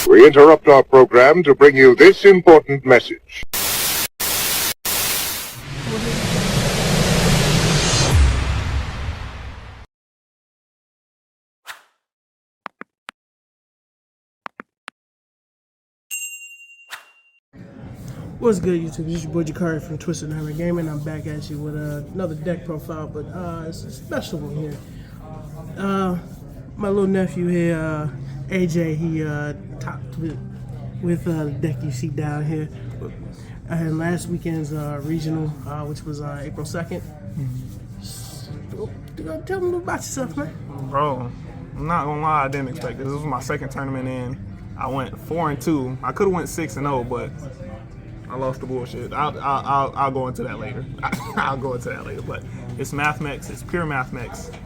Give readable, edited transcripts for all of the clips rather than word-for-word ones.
We interrupt our program to bring you this important message. What's good, YouTube? This is your boy Jakari from Twisted Hammer Gaming. I'm back at you with another deck profile, but it's a special one here. My little nephew here, AJ, he topped with the deck you see down here. And last weekend's regional, which was April 2nd. Tell me about yourself, man. Bro, I'm not gonna lie, I didn't expect this. This was my second tournament in. I went 4-2. I could have went 6-0, but I lost the bullshit. I'll go into that later. I'll go into that later. But it's Mathmech. It's pure Mathmech.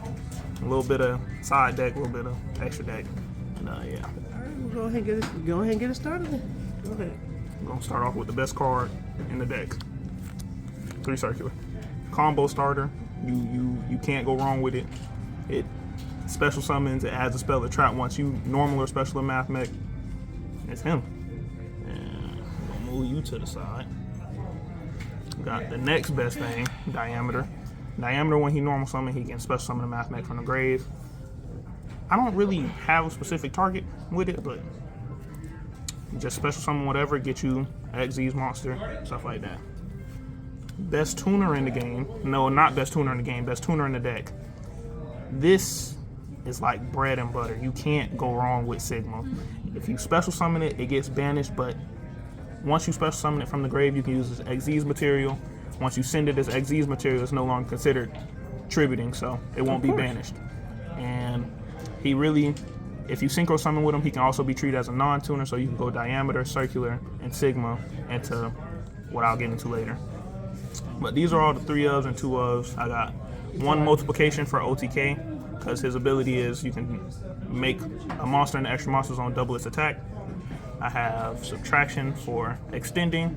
A little bit of side deck, a little bit of extra deck. And, yeah. All right, we'll go ahead and get it started then. Go ahead. I'm gonna start off with the best card in the deck. 3 circular. Combo starter. You can't go wrong with it. It special summons. It adds a spell to trap once you normal or special in Mathmech. It's him. Move you to the side. Got the next best thing, Diameter. Diameter, when he normal summon, he can special summon a Mathmech from the grave. I don't really have a specific target with it, but just special summon whatever, get you XZ's monster, stuff like that. Best tuner in the game. No, not best tuner in the game, best tuner in the deck. This is like bread and butter. You can't go wrong with Sigma. If you special summon it, it gets banished, but once you special summon it from the grave, you can use this XZ's material. Once you send it as XZ's material, it's no longer considered tributing, so it won't be banished. And he really, if you synchro summon with him, he can also be treated as a non-tuner, so you can go Diameter, Circular, and Sigma into what I'll get into later. But these are all the 3 ofs and 2 ofs. I got 1 multiplication for OTK, because his ability is you can make a monster and the extra monster zone double its attack. I have subtraction for extending,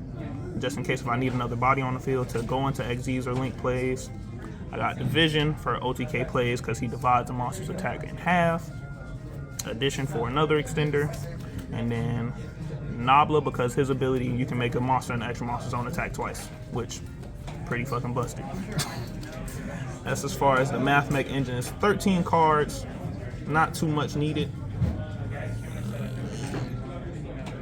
just in case if I need another body on the field to go into XZs or link plays. I got division for OTK plays because he divides the monster's attack in half. Addition for another extender. And then Nabla because his ability, you can make a monster and the extra monster zone attack twice, which pretty fucking busted. That's as far as the Mathmech engine. It's 13 cards, not too much needed.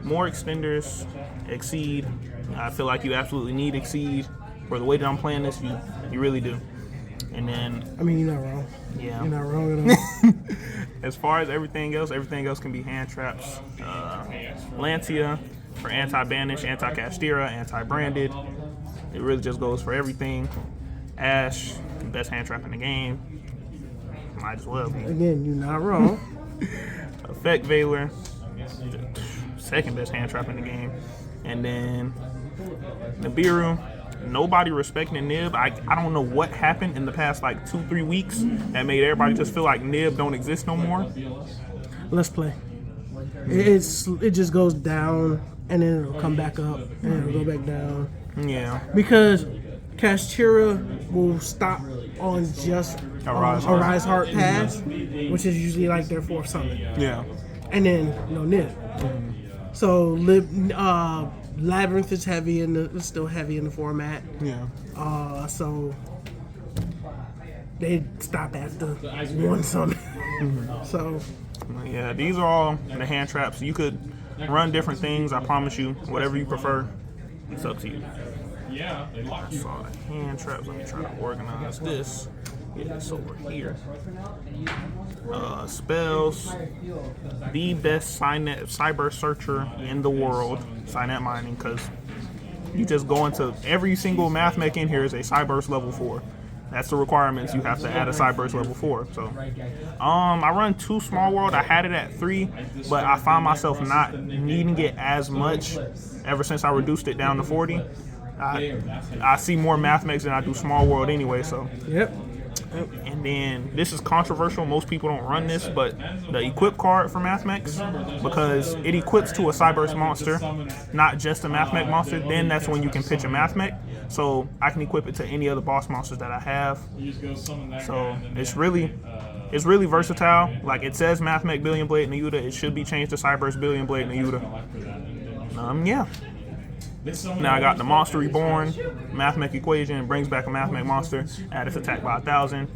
More extenders, Exceed. I feel like you absolutely need Exceed. For the way that I'm playing this, you really do. And then, I mean, you're not wrong. Yeah. You're not wrong at all. As far as everything else can be hand traps. Lancia for anti-banish, anti-Castira, anti-branded. It really just goes for everything. Ash, best hand trap in the game. Might as well be. Again, you're not wrong. Effect Veiler. Second best hand trap in the game. And then Nibiru, nobody respecting Nib. I don't know what happened in the past like 2-3 weeks that made everybody just feel like Nib don't exist no more. Let's play. It just goes down and then it'll come back up and it'll go back down. Yeah. Because Castira will stop on just a Rise Heart pass, which is usually like their 4th summon. Yeah. And then Nib. So Labyrinth is still heavy in the format. Yeah. So they stop after 1 summon. So yeah, these are all the hand traps. You could run different things. I promise you, whatever you prefer, it's up to you. Yeah, they lock you. So the hand traps. Let me try to organize this. Get this over here. Spells. The best cyber searcher in the world. Cynet mining, because you just go into every single Mathmech in here is a Cyburst level 4. That's the requirements. You have to add a Cyburst level 4. So, I run 2 Small World. I had it at 3, but I find myself not needing it as much ever since I reduced it down to 40. I see more Mathmechs than I do Small World anyway. So. Yep. And then this is controversial. Most people don't run this, but the equip card for Mathmech, because it equips to a Cyburst monster, not just a Mathmech monster. Then that's when you can pitch a Mathmech. So I can equip it to any other boss monsters that I have. So it's really It's really versatile. Like it says Mathmech Billion Blade Nayuta. It should be changed to Cyberse Billion Blade Nayuta. Yeah. Now I got the Monster Reborn, Mathmech Equation, brings back a Mathmech monster, add its attack by 1,000.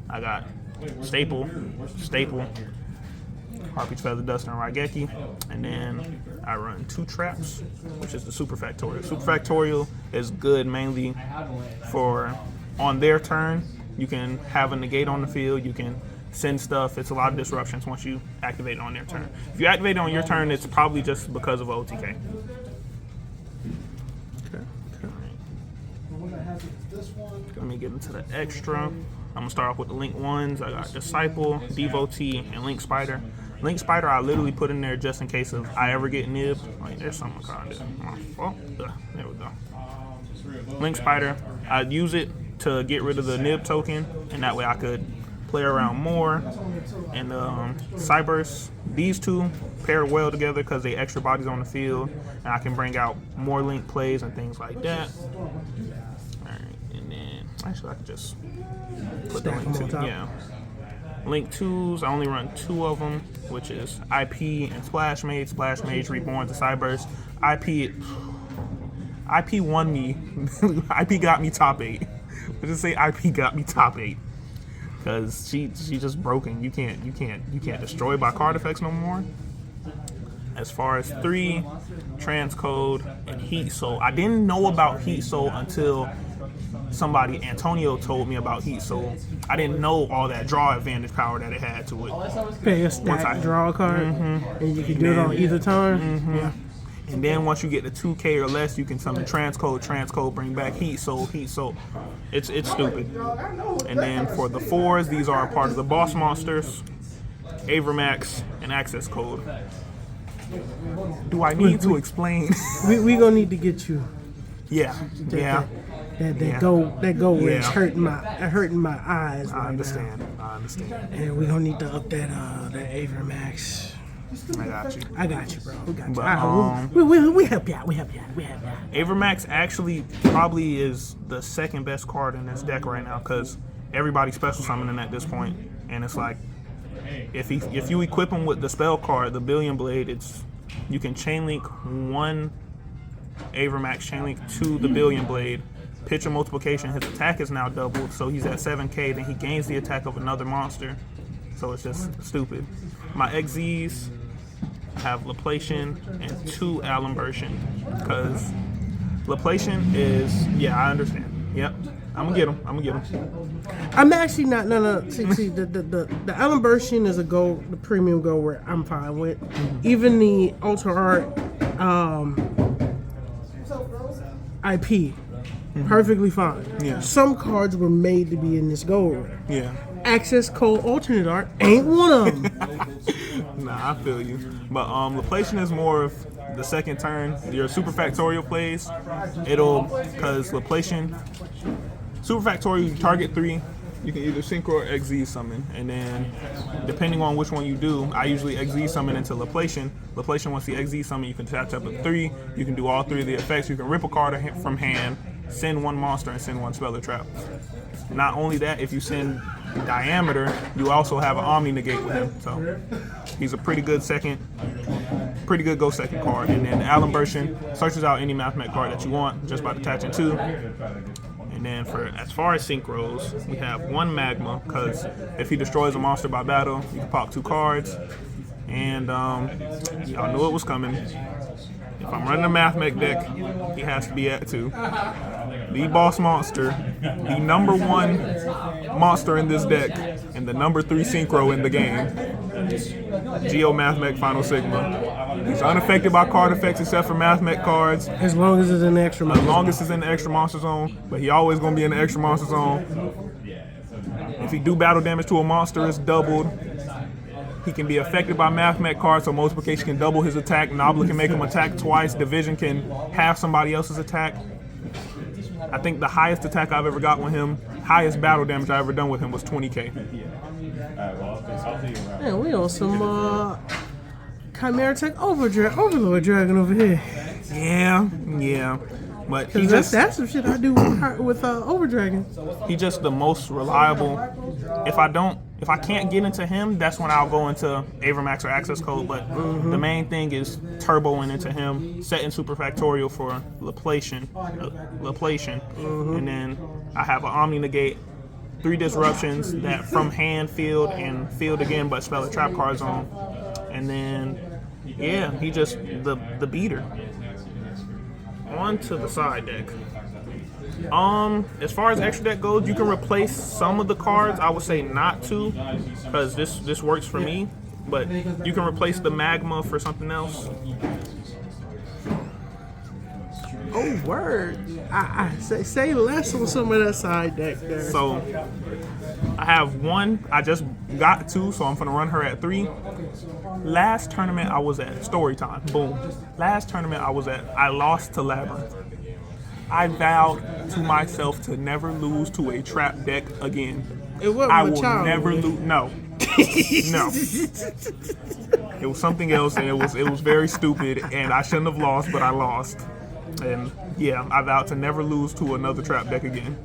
I got Staple, Harpy's Feather Duster and Raigeki, and then I run 2 traps, which is the Super Factorial. Super Factorial is good mainly for on their turn. You can have a negate on the field, you can send stuff. It's a lot of disruptions once you activate it on their turn. If you activate it on your turn, it's probably just because of OTK. Let me get into the extra. I'm gonna start off with the Link ones. I got Disciple, Devotee, and Link Spider. Link Spider I literally put in there just in case of I ever get nibbed. Like, there's something kind of oh, there we go. Link Spider, I'd use it to get rid of the nib token, and that way I could play around more. And Cyberse, these two pair well together because they extra bodies on the field, and I can bring out more Link plays and things like that. Actually, I could just put the Link 2. Yeah. Link 2s, I only run 2 of them, which is IP and Splash Mage. Splash Mage reborn to Cyberse. IP won me. IP got me top 8. Let's just say IP got me top 8. Because she's just broken. You can't destroy by card effects no more. As far as 3, Transcode and Heat Soul. I didn't know about Heat Soul until Antonio told me about Heat Soul. I didn't know all that draw advantage power that it had to it. Pay a stack, draw a card, and you can do it on either turn. Yeah. And then once you get to 2K or less, you can summon Transcode, bring back Heat Soul. It's stupid. And then for the 4s, these are a part of the boss monsters, Avermax, and Access Code. Do I need to explain? we gonna need to get you. Yeah. That go where it's hurting my eyes. I right understand. now. I understand. And we gonna need to up that Avermax. I got you, bro. We got you. But, we help you out. Avermax actually probably is the second best card in this deck right now because everybody's special summoning at this point, and it's like if you equip him with the spell card, the Billion Blade, you can chain link one Avermax chain link to the Billion Blade. Picture multiplication, his attack is now doubled, so he's at 7k, then he gains the attack of another monster. So it's just stupid. My XZs have Laplacian and 2 Alimbertion, because Laplacian is, I understand. Yep, I'm gonna get him. I'm actually not, no. See, the Alimbertion is a gold, the premium gold where I'm fine with. Even the Ultra Art IP. Perfectly fine. Yeah. Some cards were made to be in this gold rare. Yeah. Access Code Alternate Art ain't one of them. Nah, I feel you. But Laplacian is more of the second turn. Your Super Factorial plays, because Laplacian, Super Factorial, you target 3, you can either Synchro or XZ summon, and then depending on which one you do, I usually XZ summon into Laplacian. Laplacian, once the XZ summon, you can tap up at 3, you can do all 3 of the effects, you can rip a card from hand, send 1 monster, and send 1 Speller Trap. Not only that, if you send Diameter, you also have an Omni Negate with him, so he's a pretty good go second card. And then Alimbertion searches out any Mathmech card that you want just by detaching 2. And then as far as synchros, we have 1 Magma, because if he destroys a monster by battle, you can pop 2 cards. And y'all knew it was coming. If I'm running a Mathmech deck, he has to be at 2. The boss monster, the number 1 monster in this deck, and the number 3 synchro in the game, Geo Mathmech Final Sigma. He's unaffected by card effects except for Mathmech cards. As long as it's in the extra monster zone. As long as it's in the extra monster zone, but he always going to be in the extra monster zone. If he do battle damage to a monster, it's doubled. He can be affected by Mathmech cards, so multiplication can double his attack. Nobla can make him attack twice. Division can have somebody else's attack. I think the highest attack I've ever got with him, highest battle damage I ever done with him was 20k. Man, we on some Chimera Tech Overlord Dragon over here. Yeah. But that's some shit I do with Overdragon. He's just the most reliable. If I don't If I can't get into him, that's when I'll go into Avermax or Access Code. But the main thing is turboing into him, setting superfactorial for Laplacian, and then I have an Omni Negate, 3 disruptions that from hand field and field again, but spell a trap cards on, and then yeah, he just the beater. On to the side deck. As far as extra deck goes, you can replace some of the cards. I would say not to, because this works for me. But you can replace the magma for something else. Oh, word! I say less on some of that side deck there. So I have 1. I just got 2, so I'm gonna run her at 3. Last tournament I was at, story time. Boom. Last tournament I was at, I lost to Labyrinth. I vowed to myself to never lose to a trap deck again. It wasn't I a will child, never man. lose. No, no. It was something else, and it was very stupid, and I shouldn't have lost, but I lost. And yeah, I vowed to never lose to another trap deck again.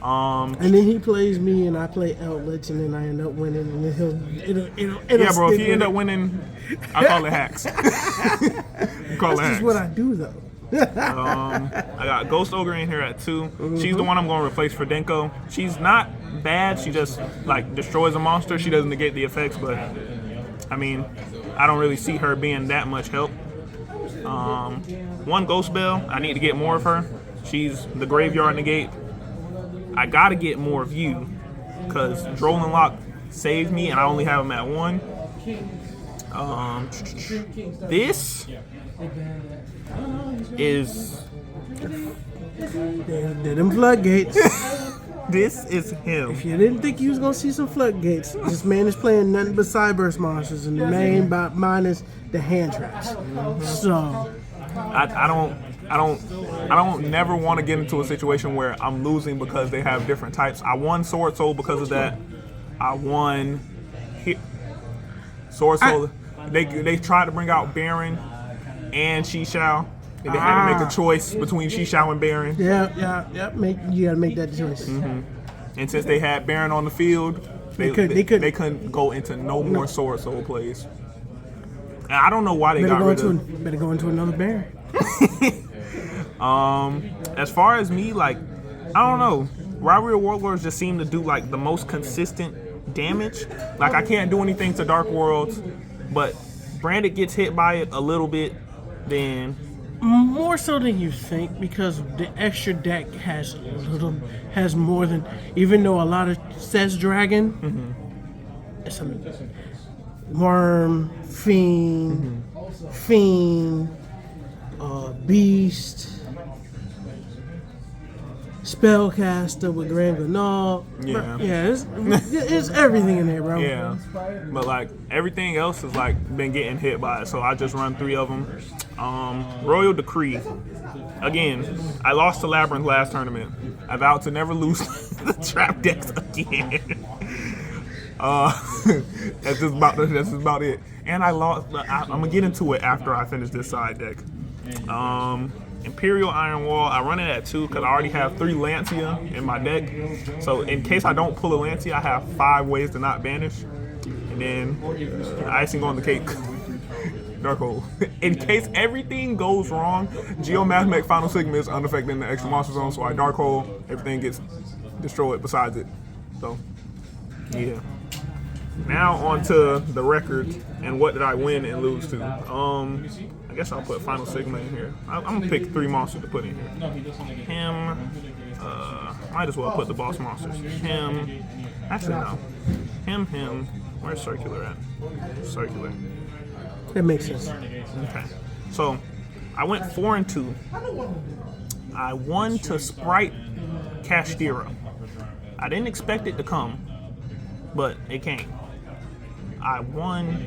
And then he plays me, and I play Outlet, and then I end up winning, and then it'll Yeah, bro. If stick you end with up winning, I call it hacks. You call it That's hacks. just what I do, though. I got Ghost Ogre in here at 2. She's the one I'm going to replace for Denko. She's not bad. She just like destroys a monster. She doesn't negate the effects, but I mean, I don't really see her being that much help. 1 Ghost Bell. I need to get more of her. She's the graveyard negate. I gotta get more of you because Droll and Lock saved me, and I only have them at 1. This is They're them floodgates. this is him. If you didn't think you was gonna see some floodgates, this man is playing nothing but Cyburst monsters, and the main minus the hand traps. So I don't never want to get into a situation where I'm losing because they have different types. I won Sword Soul because of that. I won Sword Soul. They tried to bring out Baron and Shishao. And they had to make a choice between Shishao and Baron. yeah. You gotta make that choice. And since they had Baron on the field, they couldn't go into no more Sword Soul plays. And I don't know why they got rid of. Better go into another Baron. As far as me, like, I don't know. Rivalry of Warlords just seem to do like the most consistent damage. Like, I can't do anything to Dark Worlds, but Branded gets hit by it a little bit, then More so than you think, because the extra deck has more than, even though a lot of says dragon, it's a worm, fiend, beast, spellcaster with Grand Ganahl. It's everything in there, bro. yeah. But like everything else has like been getting hit by it, so I just run 3 of them. Royal Decree. Again, I lost to Labyrinth last tournament. I vowed to never lose the trap decks again. That's just about it. And I lost. I'm gonna get into it after I finish this side deck. Imperial Iron Wall. I run it at 2 because I already have 3 Lancia in my deck. So in case I don't pull a Lancia, I have 5 ways to not banish. And then icing on the cake. Dark Hole. In case everything goes wrong, Mathmech Final Sigma is unaffected in the extra monster zone, so I Dark Hole, everything gets destroyed besides it. So, yeah. Now on to the record and what did I win and lose to. I guess I'll put Final Sigma in here. I'm gonna pick 3 monsters to put in here. Him, might as well put the boss monsters. Him, actually no. Him, where's Circular at? Circular. That makes sense. Okay. So, I went 4-2. I won to Sprite Kashtira. I didn't expect it to come, but it came. I won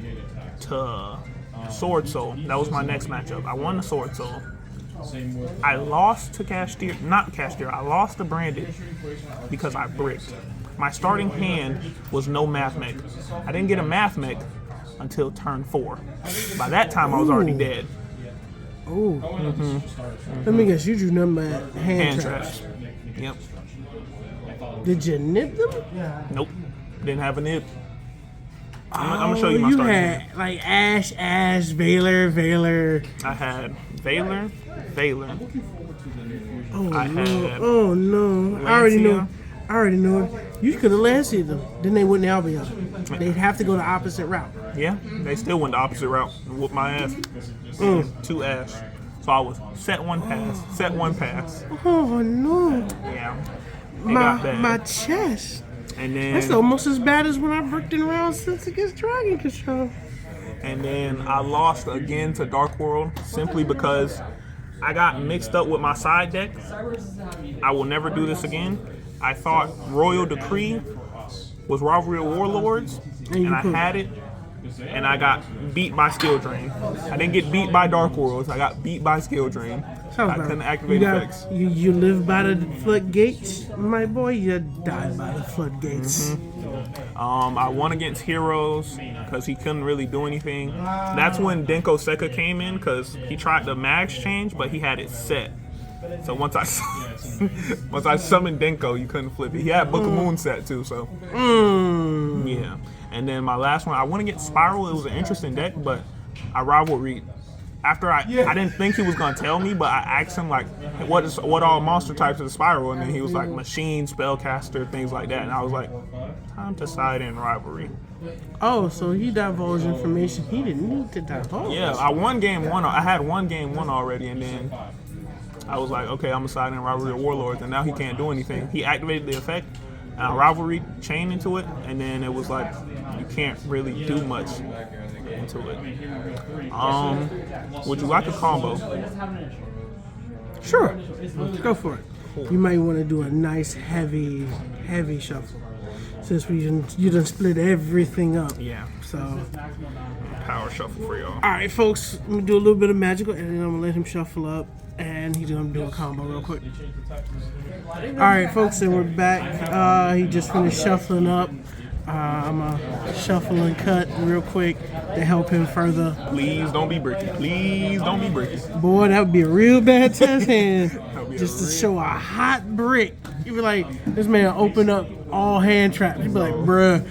to Sword Soul. That was my next matchup. I won the Sword Soul. I lost to Kashtira, not Kashtira, I lost to Branded because I bricked. My starting hand was no Mathmech. I didn't get a Mathmech until turn 4. By that time, I was already dead. Ooh. Let me guess, you drew nothing but hand traps. Yep. Did you nip them? Nope. Didn't have a nib. I'm gonna show you my You starting had hand. like Ash, Valor. I had Valor. Oh I no! had Oh no! I already know it. You could have Lancied them. Then they wouldn't Albion. They'd have to go the opposite route. Yeah, they still went the opposite route and whooped my ass. 2 Ash. So I was set one pass. Oh no! Yeah. It got bad. My chest. And then That's almost as bad as when I bricked in round 6 against Dragon Control. And then I lost again to Dark World simply because I got mixed up with my side deck. I will never do this again. I thought Royal Decree was Rivalry of Warlords, and I had it, and I got beat by Skill Drain. I didn't get beat by Dark Worlds, I got beat by Skill Drain. I couldn't activate effects. You live by the floodgates, my boy. You die by the floodgates. I won against Heroes because he couldn't really do anything. That's when Denko Seka came in because he tried the max change, but he had it set. So once I summoned Denko, you couldn't flip it. He had Book of Moon set too, so yeah. And then my last one, I went against Spiral. It was an interesting deck, but I rivalried. After I didn't think he was gonna tell me, but I asked him like, what all monster types of the Spiral, and then he was like machine, spellcaster, things like that, and I was like, time to side in rivalry. Oh, so he divulged information he didn't need to divulge. Yeah, I won game 1. I had won game 1 already, and then I was like, okay, I'm gonna side in rivalry of Warlords, and now he can't do anything. He activated the effect, and I rivalry chain into it, and then it was like, you can't really do much into it. Would you like a combo? Sure, let's go for it. You might want to do a nice heavy shuffle, since you done split everything up. Yeah. So, Power shuffle for y'all. all right, folks, I'm gonna do a little bit of magical, and then I'm gonna let him shuffle up, and he's gonna do a combo real quick. All right, folks, and we're back. He just finished shuffling up. I'm gonna shuffle and cut real quick to help him further. Please don't be bricky. Please don't be bricky. Boy, that would be a real bad test hand. Just to show a hot brick. You'd be like, this man open up all hand traps. You'd be like, bruh,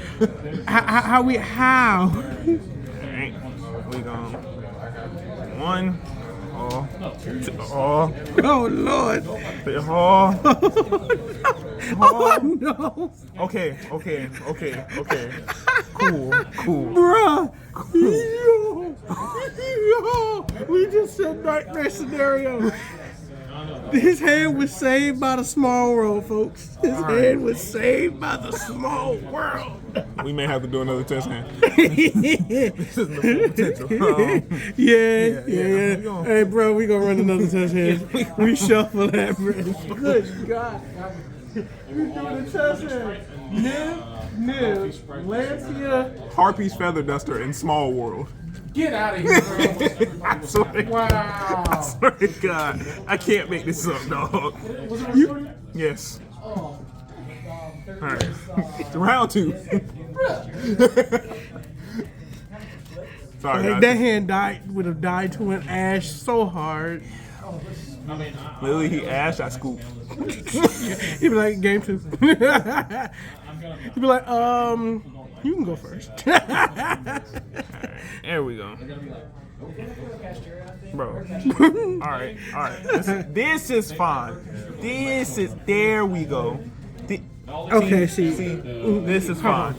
how? Alright, we going 1. Oh, Lord. Oh no. Okay. Cool. Bruh. Yo. We just said nightmare scenario. His hand was saved by the small world, folks. His hand was saved by the small world. We may have to do another test hand. This is the full potential. Yeah. Hey, bro, we gonna run another test hand. We shuffle that, bro. Good God. We doing the test hand. Nib, Lancia. Harpy's Feather Duster in Small World. Get out of here, bro. I swear, Wow. I swear to God, I can't make this up, dog. Was it recording? Yes. Oh. Alright. Round 2. Sorry, Like, guys. that hand would have died to an Ash so hard. Literally, he ash, I scoop. He'd be like, game 2. He'd be like, you can go first. There we go. Bro. Alright. This is fine. There we go. Okay, see. This is fine.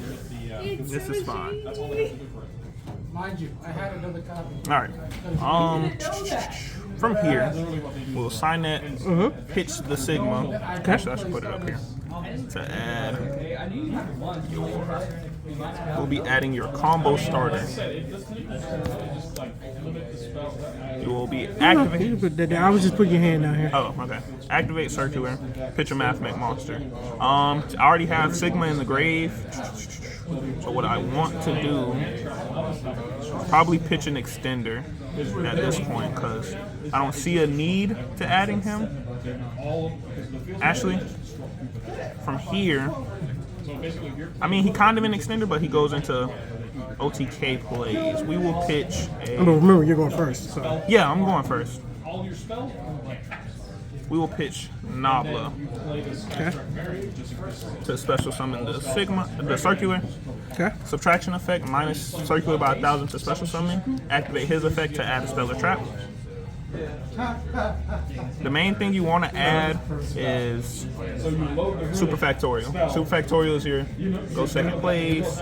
This is fine. Mind you, I had another copy. Alright. From here, we'll assign that, pitch the Sigma. Actually, I should put it up here. To add we'll be adding your combo starter. You will be You activating. can put that down. I was just putting your hand down here. Oh, okay. Activate circular. Pitch a Mathmech monster. I already have Sigma in the grave. So what I want to do is probably pitch an extender at this point because I don't see a need to adding him. Actually, from here, I mean, he kind of an extender, but he goes into OTK plays. We will pitch a... But remember, you're going first. So. Yeah, I'm going first. we will pitch Nabla Okay. to special summon the circular. Okay. Subtraction effect minus circular by 1,000 to special summon. Activate his effect to add a spell or trap. The main thing you want to add is Super Factorial. Super Factorial is your go second place,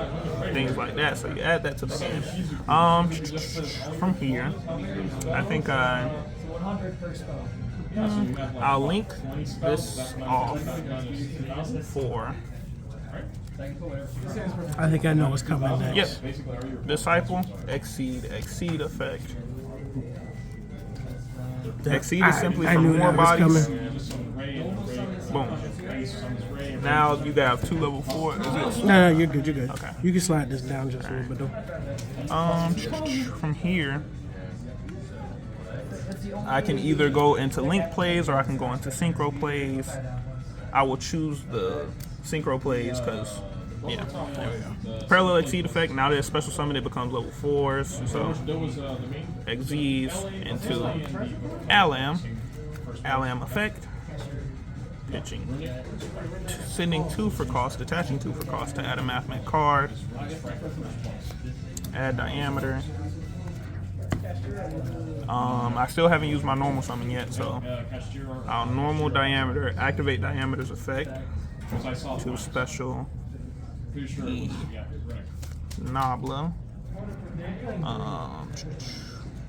things like that. So you add that to the game. From here, I think I'll link this off for. I think I know what's coming next. Yep. Disciple, exceed effect. Exceed is simply I for knew more that was bodies. Boom. Now you have 2 level 4. No, you're good. You're good. Okay. You can slide this down just a little bit though. From here, I can either go into link plays or I can go into synchro plays. I will choose the synchro plays because, yeah, there we go. Parallel exceed effect. Now that it's special summon, it becomes level 4s. So exceeds into Alam effect. Pitching, sending 2 for cost, detaching 2 for cost to add a Mathmech card. Add diameter. I still haven't used my normal summon yet, so I'll normal diameter, activate diameter's effect to special Nabla.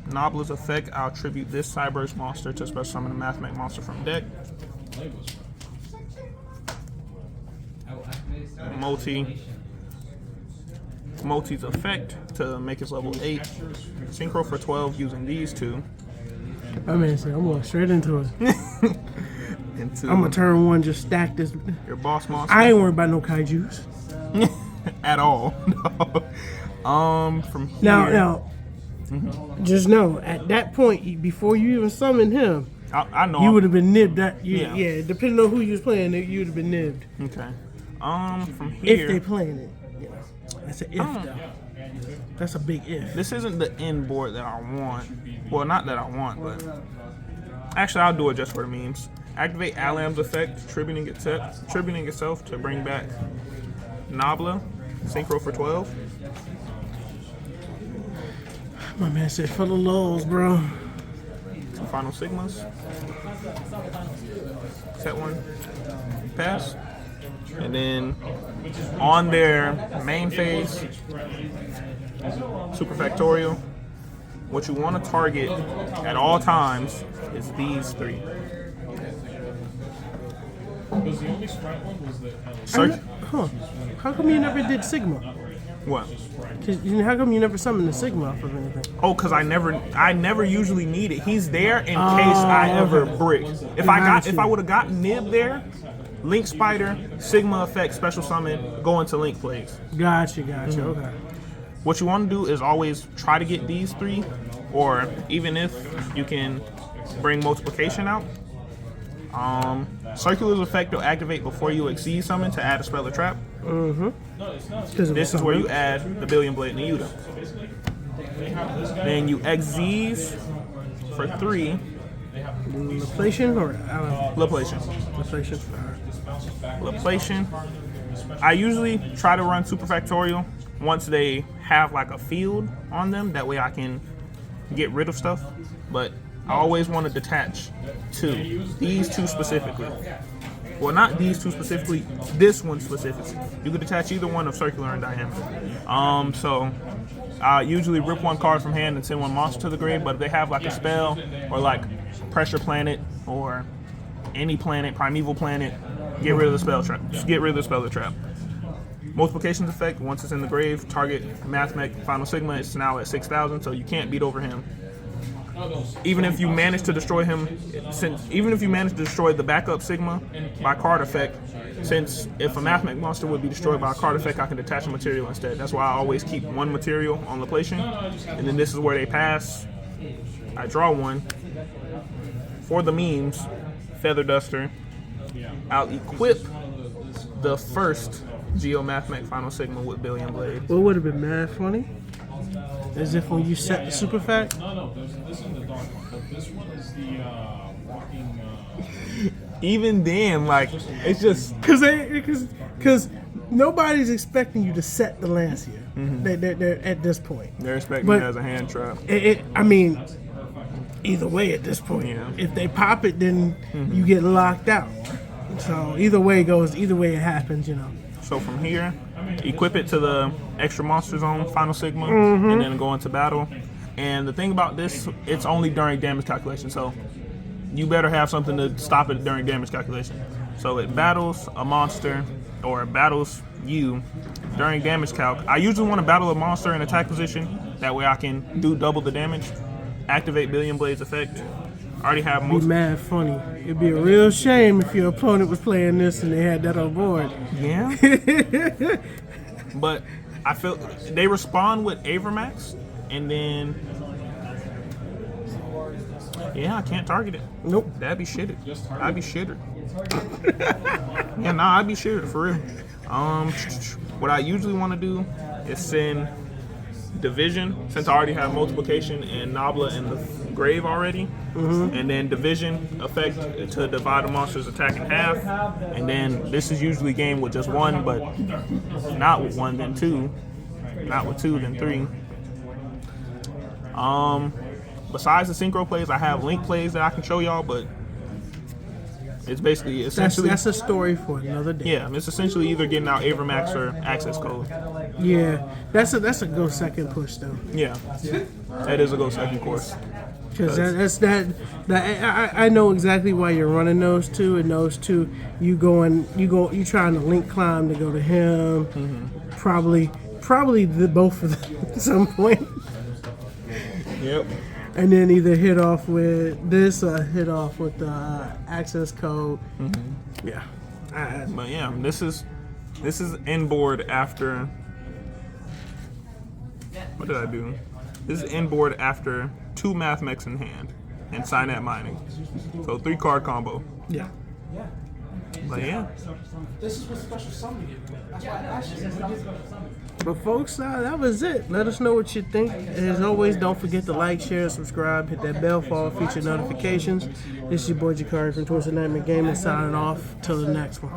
Nabla's effect, I'll tribute this Cyber's monster to special summon a Mathmech monster from deck. Multi's effect to make his level 8. Synchro for 12 using these 2. I mean, I'm going straight into it. Into I'm gonna turn 1, just stack this. your boss monster. I ain't worried about no kaijus. At all. From here. Now, just know at that point, before you even summon him, I know you would have been nibbed. Yeah. Yeah, depending on who you was playing, you would have been nibbed. Okay. From here. If they playing it, yeah. That's an if though. That's a big if. This isn't the end board that I want. Well, not that I want, but actually, I'll do it just for the memes. Activate Alam's effect, tributing itself to bring back Nabla. Synchro for 12. My man said for the lulls, bro. 2 final Sigmas. Set 1. Pass. And then on their main phase, Super Factorial, what you want to target at all times is these 3. How come you never did Sigma? What? How come you never summoned the Sigma off of anything? Oh, because I never usually need it. He's there in case I ever brick. If I would have gotten Nib there, Link Spider, Sigma effect, special summon, go into Link plays. Gotcha. Okay. What you want to do is always try to get these 3, or even if you can bring multiplication out. Circular's effect will activate before you exceed summon to add a spell or trap. This is where you add the Billion Blade Nayuta. Then you exceed for 3. Laplation or Laplation. Laplation? Laplation. I usually try to run Super Factorial once they have like a field on them. That way I can get rid of stuff. But I always want to detach 2. These 2 specifically. Well, not these 2 specifically. This one specifically. You can detach either one of circular and diameter. So I usually rip 1 card from hand and send 1 monster to the grave. But if they have like a spell or like Pressure Planet or any planet, Primeval Planet, get rid of the spell trap. Just get rid of the spell trap. Multiplications effect, once it's in the grave, target Mathmech Final Sigma is now at 6,000, so you can't beat over him. Even if you manage to destroy him, even if you manage to destroy the backup Sigma by card effect, since if a Mathmech monster would be destroyed by a card effect, I can detach a material instead. That's why I always keep 1 material on Laplation, and then this is where they pass. I draw 1. For the memes, Feather Duster. I'll equip the first Geo Mathmech Final Sigma with Billion Blades. What would have been mad funny? As if when you set the super fact. No, this is the dark one. But this one is the Even then, like, it's just Because nobody's expecting you to set the lands here. They're at this point. they're expecting But- it as a hand trap. I mean, either way at this point. Yeah. If they pop it, then you get locked out. So either way it happens, you know. So from here, equip it to the extra monster zone, final sigma, and then go into battle. And the thing about this, it's only during damage calculation, so you better have something to stop it during damage calculation. So it battles a monster, or it battles you during damage calc. I usually want to battle a monster in attack position, that way I can do double the damage, activate Billion Blades effect. I already have Be most. mad funny. It'd be a real shame if your opponent was playing this and they had that on board. Yeah. But I feel they respond with Avermax, and then I can't target it. Nope. That'd be shitted. I'd be shittered. Yeah, nah, I'd be shittered for real. What I usually want to do is send Division, since I already have Multiplication and Nabla in the grave already, and then Division effect to divide the monster's attack in half, and then this is usually game with just one, but not with one, then two, not with two, then three. Besides the synchro plays, I have link plays that I can show y'all, but it's basically essentially That's a story for another day. yeah, it's essentially either getting out Avermax or access code. Yeah, that's a go second push though. Yeah, that is a go second course. Because I know exactly why you're running those two, and those two you trying to link climb to go to him. Probably both of them at some point. Yep. And then either hit off with this or hit off with the access code. Yeah. But yeah, this is inboard after. What did I do? This is inboard after 2 Mathmechs in hand and Synapse mining. So 3 card combo. Yeah. But yeah. This is what special summoning is. That's why I asked you. But folks, that was it. Let us know what you think. As always, don't forget to like, share, subscribe, hit that bell for all future notifications. This is your boy Jakari from Twisted Nightmare Gaming signing off. Till the next one.